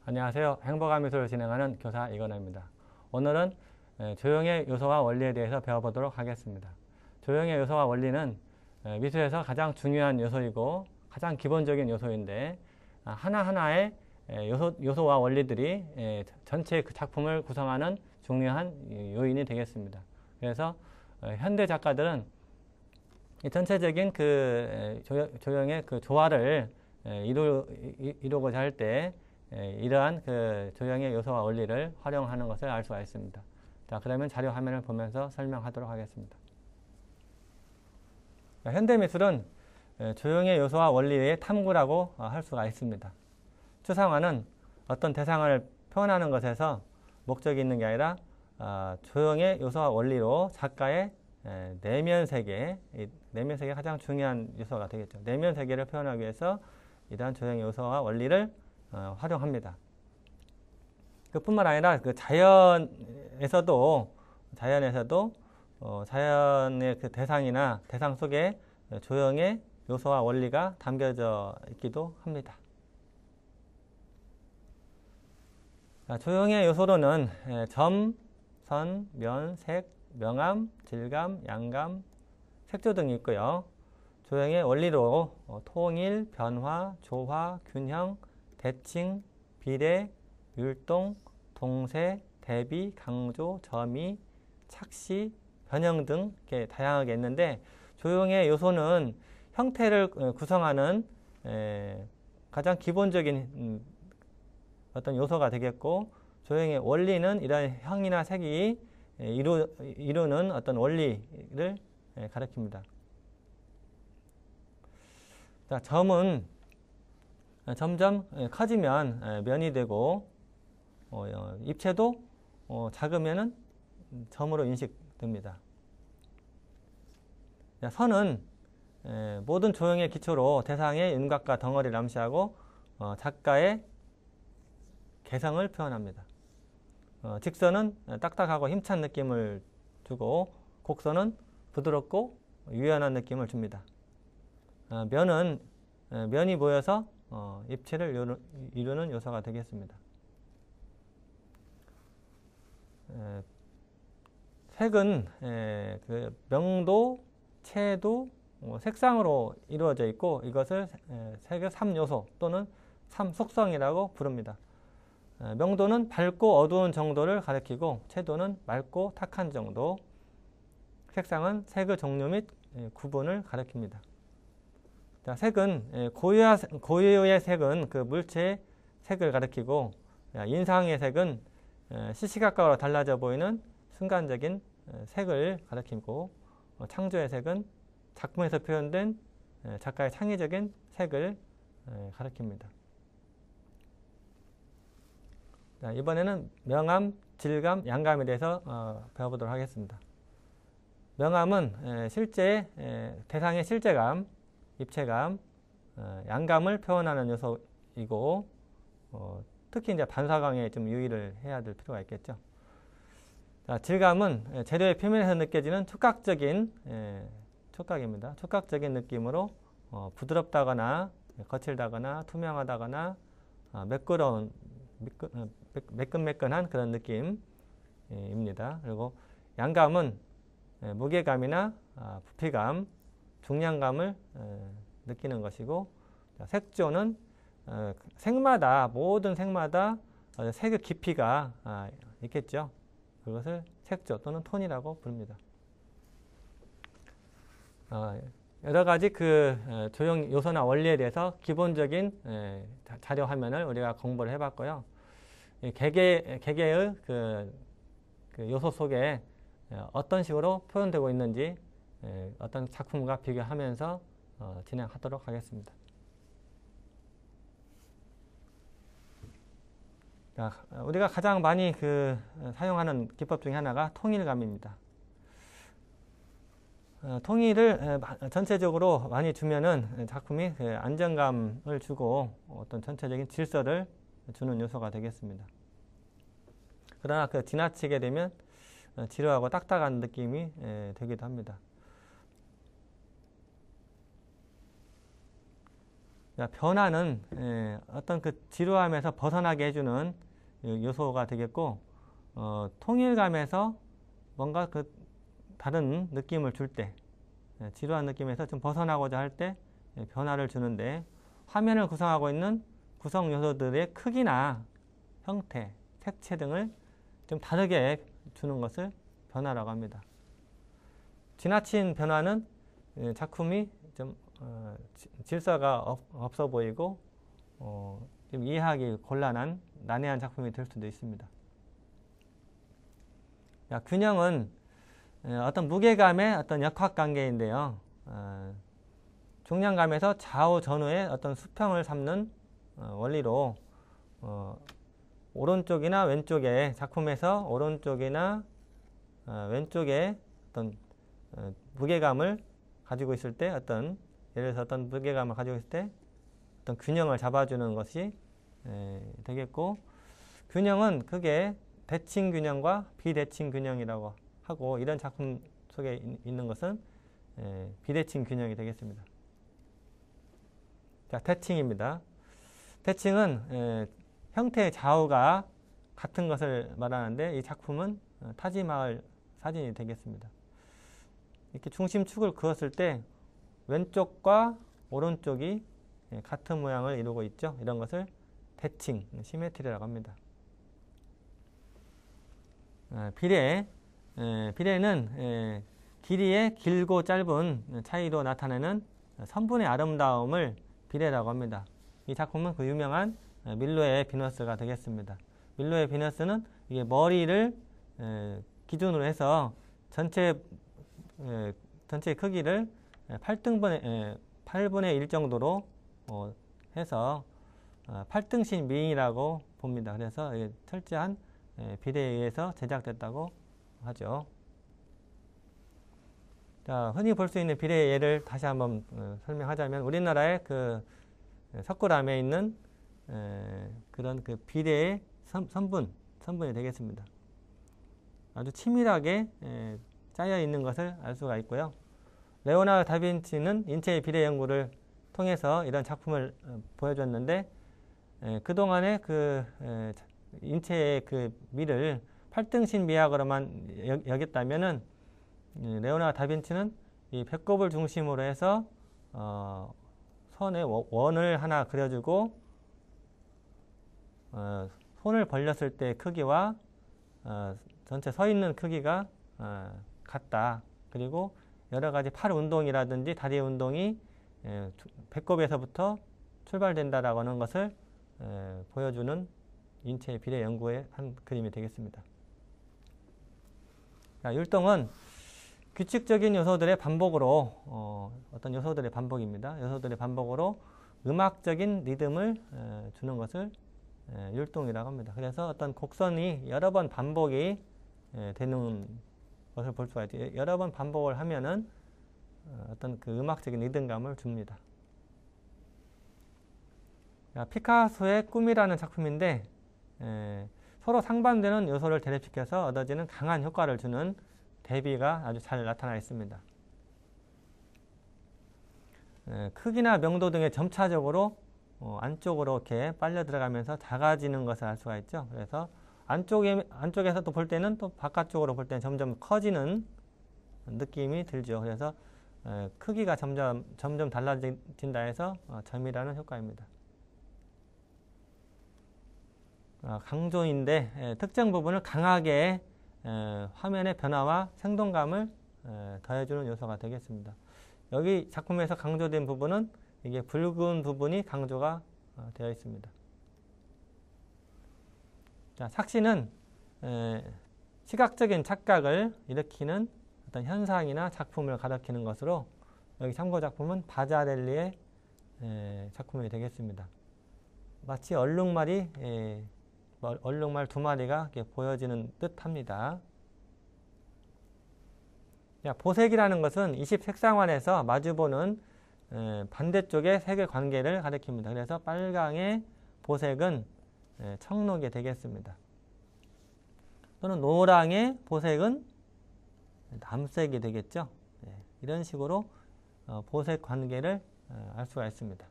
안녕하세요. 행복한 미술을 진행하는 교사 이건호입니다. 오늘은 조형의 요소와 원리에 대해서 배워보도록 하겠습니다. 조형의 요소와 원리는 미술에서 가장 중요한 요소이고 가장 기본적인 요소인데 하나하나의 요소와 원리들이 전체 그 작품을 구성하는 중요한 요인이 되겠습니다. 그래서 현대 작가들은 이 전체적인 그 조형의 그 조화를 이루고자 할 때 이러한 그 조형의 요소와 원리를 활용하는 것을 알 수가 있습니다. 자, 그러면 자료 화면을 보면서 설명하도록 하겠습니다. 현대 미술은 조형의 요소와 원리의 탐구라고 할 수가 있습니다. 추상화는 어떤 대상을 표현하는 것에서 목적이 있는 게 아니라 조형의 요소와 원리로 작가의 내면 세계, 내면 세계가 가장 중요한 요소가 되겠죠. 내면 세계를 표현하기 위해서 이러한 조형의 요소와 원리를 활용합니다. 그뿐만 아니라 그 자연에서도 자연의 그 대상이나 대상 속에 조형의 요소와 원리가 담겨져 있기도 합니다. 조형의 요소로는 점, 선, 면, 색, 명암, 질감, 양감, 색조 등이 있고요. 조형의 원리로 통일, 변화, 조화, 균형, 대칭, 비례, 율동, 동세, 대비, 강조, 점이, 착시, 변형 등 이렇게 다양하게 있는데 조형의 요소는 형태를 구성하는 가장 기본적인 어떤 요소가 되겠고 조형의 원리는 이러한 형이나 색이 이루는 어떤 원리를 가리킵니다. 자, 점은 점점 커지면 면이 되고 입체도 작으면 점으로 인식됩니다. 자, 선은 모든 조형의 기초로 대상의 윤곽과 덩어리를 암시하고 작가의 개성을 표현합니다. 직선은 딱딱하고 힘찬 느낌을 주고 곡선은 부드럽고 유연한 느낌을 줍니다. 면이 모여서 입체를 이루는 요소가 되겠습니다. 색은 그 명도, 채도, 색상으로 이루어져 있고 이것을 색의 3요소 또는 3속성이라고 부릅니다. 명도는 밝고 어두운 정도를 가리키고 채도는 맑고 탁한 정도, 색상은 색의 종류 및 구분을 가리킵니다. 자, 색은 고유의 색은 그 물체의 색을 가리키고 인상의 색은 시시각각으로 달라져 보이는 순간적인 색을 가리키고 창조의 색은 작품에서 표현된 작가의 창의적인 색을 가리킵니다. 자, 이번에는 명암, 질감, 양감에 대해서 배워보도록 하겠습니다. 명암은 실제 대상의 실제감, 입체감, 양감을 표현하는 요소이고 특히 이제 반사광에 좀 유의를 해야 될 필요가 있겠죠. 자, 질감은 재료의 표면에서 느껴지는 촉각입니다. 촉각적인 느낌으로 부드럽다거나 거칠다거나 투명하다거나 매끈매끈한 그런 느낌입니다. 그리고 양감은 무게감이나 부피감, 중량감을 느끼는 것이고 색조는 모든 색마다 색의 깊이가 있겠죠. 그것을 색조 또는 톤이라고 부릅니다. 여러 가지 그 조형 요소나 원리에 대해서 기본적인 자료 화면을 우리가 공부를 해봤고요. 개개의 그 요소 속에 어떤 식으로 표현되고 있는지 어떤 작품과 비교하면서 진행하도록 하겠습니다. 자, 우리가 가장 많이 사용하는 기법 중에 하나가 통일감입니다. 통일을 전체적으로 많이 주면은 작품이 안정감을 주고 어떤 전체적인 질서를 주는 요소가 되겠습니다. 그러나 지나치게 되면 지루하고 딱딱한 느낌이 되기도 합니다. 변화는 어떤 그 지루함에서 벗어나게 해주는 요소가 되겠고, 통일감에서 뭔가 그 다른 느낌을 줄 때, 지루한 느낌에서 좀 벗어나고자 할 때 변화를 주는데, 화면을 구성하고 있는 구성 요소들의 크기나 형태, 색채 등을 좀 다르게 주는 것을 변화라고 합니다. 지나친 변화는 작품이 좀 질서가 없어 보이고 좀 이해하기 곤란한 난해한 작품이 될 수도 있습니다. 균형은 어떤 무게감의 어떤 역학관계인데요. 중량감에서 좌우 전후의 어떤 수평을 삼는 원리로 오른쪽이나 왼쪽에 작품에서 오른쪽이나 왼쪽에 어떤 무게감을 가지고 있을 때 예를 들어서 어떤 무게감을 가지고 있을 때 어떤 균형을 잡아주는 것이 되겠고, 균형은 그게 대칭 균형과 비대칭 균형이라고 하고, 이런 작품 속에 있는 것은 비대칭 균형이 되겠습니다. 자, 대칭입니다. 대칭은 형태의 좌우가 같은 것을 말하는데, 이 작품은 타지마을 사진이 되겠습니다. 이렇게 중심축을 그었을 때 왼쪽과 오른쪽이 같은 모양을 이루고 있죠. 이런 것을 대칭, 시메트리라고 합니다. 비례는 길이의 길고 짧은 차이로 나타내는 선분의 아름다움을 비례라고 합니다. 이 작품은 그 유명한 밀로의 비너스가 되겠습니다. 밀로의 비너스는 이게 머리를 기준으로 해서 전체의 크기를 8분의 1 정도로 해서 8등신 미인이라고 봅니다. 그래서 철저한 비례에 의해서 제작됐다고 하죠. 자, 흔히 볼 수 있는 비례의 예를 다시 한번 설명하자면, 우리나라의 그 석굴암에 있는 그런 그 비례의 선분이 되겠습니다. 아주 치밀하게 짜여 있는 것을 알 수가 있고요. 레오나르도 다빈치는 인체의 비례 연구를 통해서 이런 작품을 보여줬는데, 그동안의 그 인체의 그 미를 8등신 미학으로만 여겼다면은, 레오나르도 다빈치는 이 배꼽을 중심으로 해서 선에 원을 하나 그려주고, 손을 벌렸을 때 크기와 전체 서 있는 크기가 같다. 그리고 여러 가지 팔 운동이라든지 다리 운동이 배꼽에서부터 출발된다라고 하는 것을 보여주는 인체의 비례 연구의 한 그림이 되겠습니다. 자, 율동은 규칙적인 요소들의 반복으로 어떤 요소들의 반복입니다. 요소들의 반복으로 음악적인 리듬을 주는 것을 율동이라고 합니다. 그래서 어떤 곡선이 여러 번 반복이 되는 것을 볼 수가 있죠. 여러 번 반복을 하면은 어떤 그 음악적인 리듬감을 줍니다. 피카소의 꿈이라는 작품인데, 서로 상반되는 요소를 대립시켜서 얻어지는 강한 효과를 주는 대비가 아주 잘 나타나 있습니다. 크기나 명도 등의 점차적으로 안쪽으로 이렇게 빨려 들어가면서 작아지는 것을 알 수가 있죠. 그래서 안쪽에서 또 볼 때는 또 바깥쪽으로 볼 때는 점점 커지는 느낌이 들죠. 그래서 크기가 점점 달라진다 해서 점이라는 효과입니다. 강조인데, 특정 부분을 강하게 화면의 변화와 생동감을 더해주는 요소가 되겠습니다. 여기 작품에서 강조된 부분은 이게 붉은 부분이 강조가 되어 있습니다. 자, 삭신은 시각적인 착각을 일으키는 어떤 현상이나 작품을 가리키는 것으로, 여기 참고 작품은 바자렐리의 작품이 되겠습니다. 마치 얼룩말 두 마리가 이렇게 보여지는 듯합니다. 보색이라는 것은 20색상환에서 마주보는 반대쪽의 색의 관계를 가리킵니다. 그래서 빨강의 보색은 청록이 되겠습니다. 또는 노랑의 보색은 남색이 되겠죠. 이런 식으로 보색 관계를 알 수가 있습니다.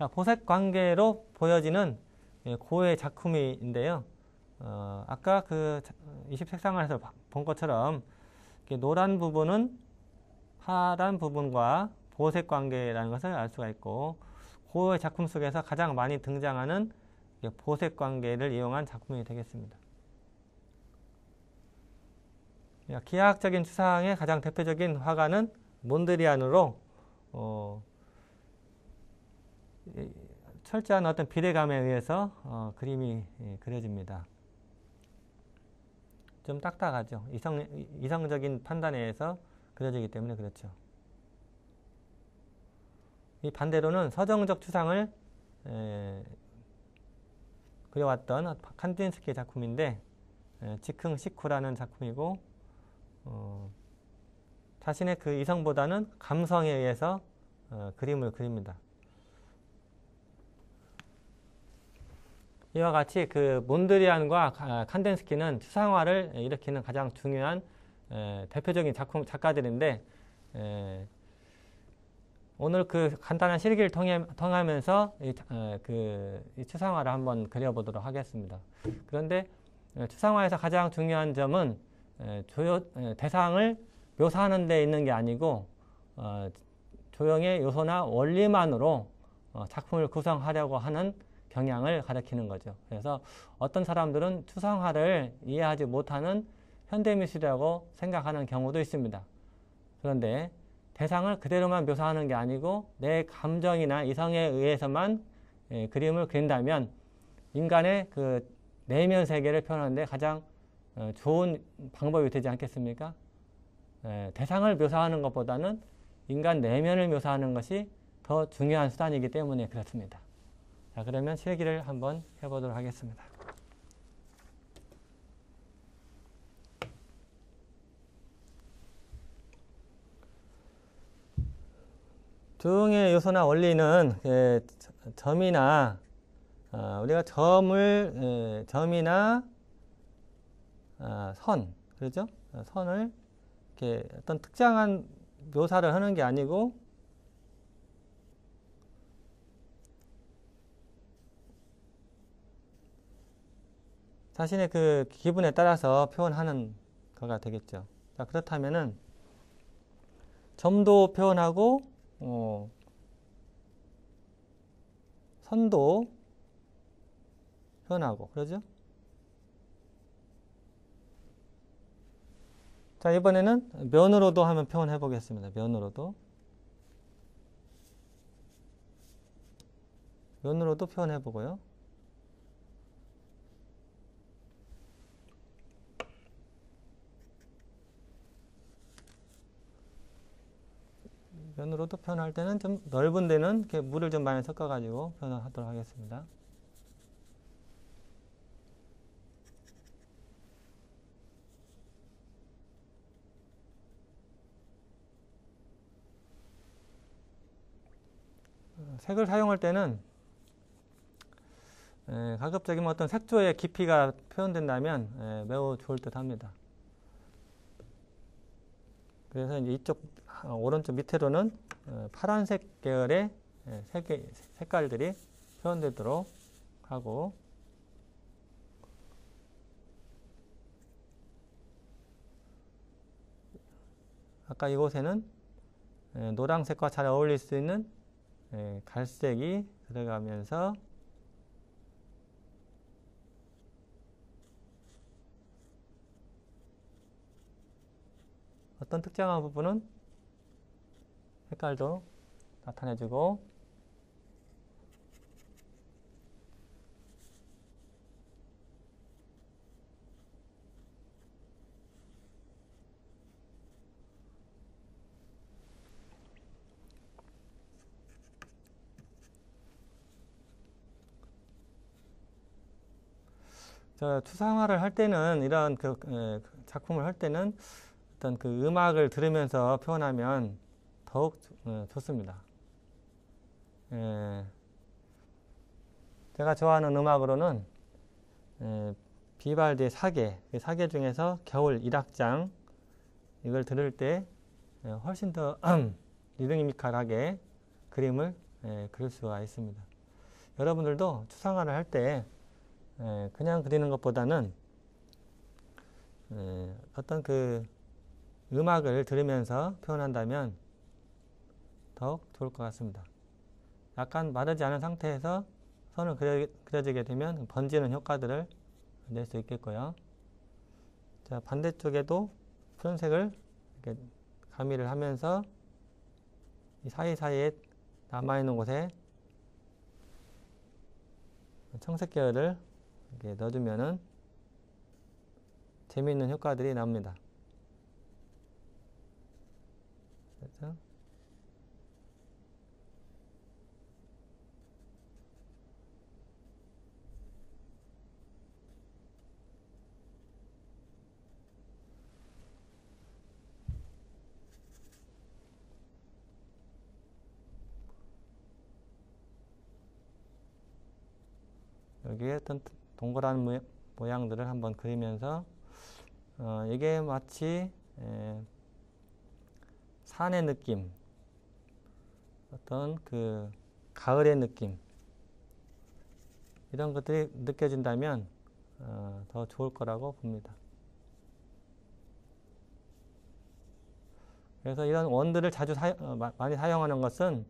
보색 관계로 보여지는 고의 작품인데요. 아까 그 20색상에서 본 것처럼 노란 부분은 파란 부분과 보색 관계라는 것을 알 수가 있고, 고의 작품 속에서 가장 많이 등장하는 보색 관계를 이용한 작품이 되겠습니다. 기하학적인 추상의 가장 대표적인 화가는 몬드리안으로 철저한 어떤 비례감에 의해서 그림이 그려집니다. 좀 딱딱하죠. 이성적인 판단에 의해서 그려지기 때문에 그렇죠. 이 반대로는 서정적 추상을 그려왔던 칸딘스키의 작품인데, 즉흥식후라는 작품이고, 자신의 그 이성보다는 감성에 의해서 그림을 그립니다. 이와 같이 그 몬드리안과 칸딘스키는 추상화를 일으키는 가장 중요한 대표적인 작가들인데, 오늘 그 간단한 실기를 통하면서 이 추상화를 한번 그려보도록 하겠습니다. 그런데 추상화에서 가장 중요한 점은 대상을 묘사하는 데 있는 게 아니고 조형의 요소나 원리만으로 작품을 구성하려고 하는 경향을 가리키는 거죠. 그래서 어떤 사람들은 추상화를 이해하지 못하는 현대미술이라고 생각하는 경우도 있습니다. 그런데 대상을 그대로만 묘사하는 게 아니고 내 감정이나 이성에 의해서만 그림을 그린다면 인간의 그 내면 세계를 표현하는 데 가장 좋은 방법이 되지 않겠습니까? 대상을 묘사하는 것보다는 인간 내면을 묘사하는 것이 더 중요한 수단이기 때문에 그렇습니다. 자, 그러면 실기를 한번 해보도록 하겠습니다. 조형의 요소나 원리는 점이나 우리가 점이나 선, 그렇죠? 선을 이렇게 어떤 특정한 묘사를 하는 게 아니고 자신의 그 기분에 따라서 표현하는 거가 되겠죠. 자, 그렇다면은 점도 표현하고 선도 표현하고 그러죠? 자, 이번에는 면으로도 한번 표현해 보겠습니다. 면으로도 표현해 보고요. 면으로도 표현할 때는 좀 넓은 데는 이렇게 물을 좀 많이 섞어 가지고 표현하도록 하겠습니다. 색을 사용할 때는 가급적이면 어떤 색조의 깊이가 표현된다면 매우 좋을 듯 합니다. 그래서 이제 이쪽 오른쪽 밑으로는 파란색 계열의 색깔들이 표현되도록 하고, 아까 이곳에는 노란색과 잘 어울릴 수 있는 갈색이 들어가면서 어떤 특정한 부분은 색깔도 나타내주고, 추상화를 할 때는 이런 작품을 할 때는 어떤 그 음악을 들으면서 표현하면 더욱 좋습니다. 제가 좋아하는 음악으로는 비발디의 사계 중에서 겨울 1악장, 이걸 들을 때 훨씬 더 리드미컬하게 그림을 그릴 수가 있습니다. 여러분들도 추상화를 할 때 그냥 그리는 것보다는 어떤 그 음악을 들으면서 표현한다면 더욱 좋을 것 같습니다. 약간 마르지 않은 상태에서 선을 그려지게 되면 번지는 효과들을 낼 수 있겠고요. 자, 반대쪽에도 푸른색을 이렇게 가미를 하면서 이 사이사이에 남아있는 곳에 청색 계열을 이렇게 넣어주면은 재미있는 효과들이 나옵니다. 그렇죠? 여기에 어떤 동그란 모양들을 한번 그리면서 이게 마치 산의 느낌, 어떤 그 가을의 느낌, 이런 것들이 느껴진다면 더 좋을 거라고 봅니다. 그래서 이런 원들을 자주 많이 사용하는 것은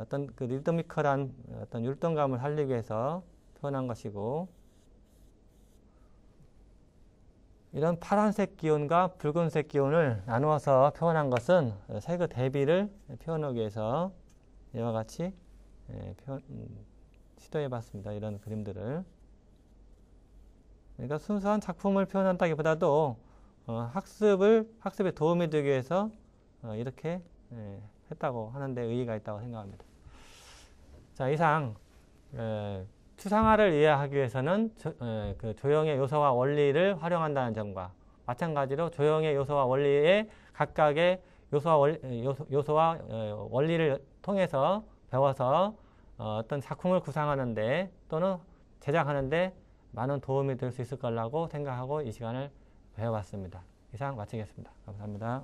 어떤 그 리드미컬한 어떤 율동감을 살리기 위해서 표현한 것이고, 이런 파란색 기운과 붉은색 기운을 나누어서 표현한 것은 색의 대비를 표현하기 위해서 이와 같이 시도해 봤습니다. 이런 그림들을. 그러니까 순수한 작품을 표현한다기보다도 학습에 도움이 되기 위해서 이렇게 했다고 하는데 의의가 있다고 생각합니다. 자, 이상 추상화를 이해하기 위해서는 그 조형의 요소와 원리를 활용한다는 점과 마찬가지로 조형의 요소와 원리의 각각의 요소와 원리를 통해서 배워서 어떤 작품을 구상하는데 또는 제작하는데 많은 도움이 될 수 있을 거라고 생각하고 이 시간을 배워봤습니다. 이상 마치겠습니다. 감사합니다.